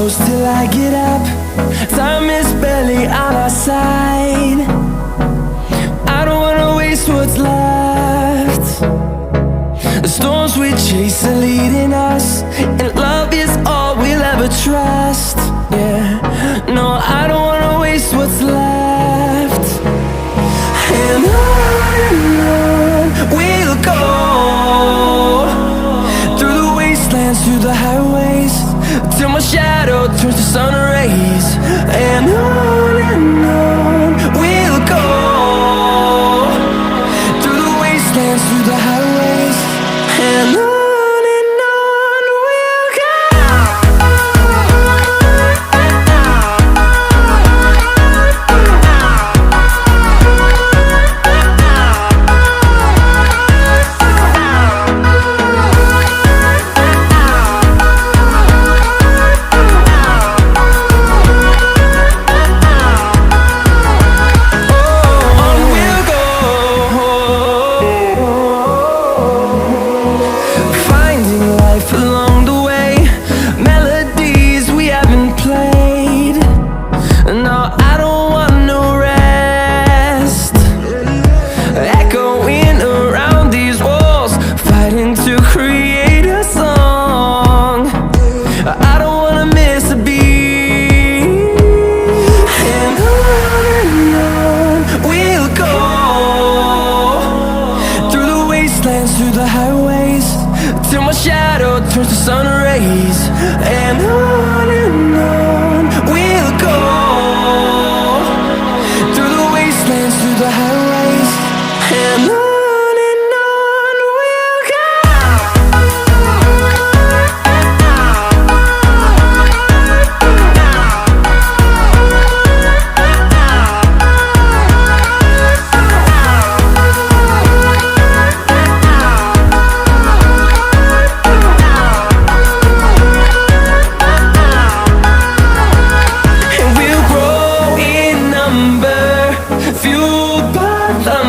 close till I get up. Time is barely on our side. I don't wanna waste what's left. The storms we chase are leading us, and love is all we'll ever trust. Yeah, no, I don't wanna waste what's left. And on we'll go, through the wastelands, through the highways, till my shadow turns to sun rays. And on we'll go, through the wastelands, through the highways, and on we'll go. Through the highways, till my shadow turns to sun rays. And on we'll go, through the wastelands, through the highways, and on we'll go.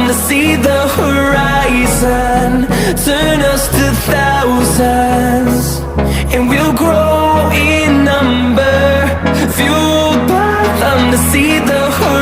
To see the horizon turn us to thousands, and we'll grow in number, fueled by them to see the horizon.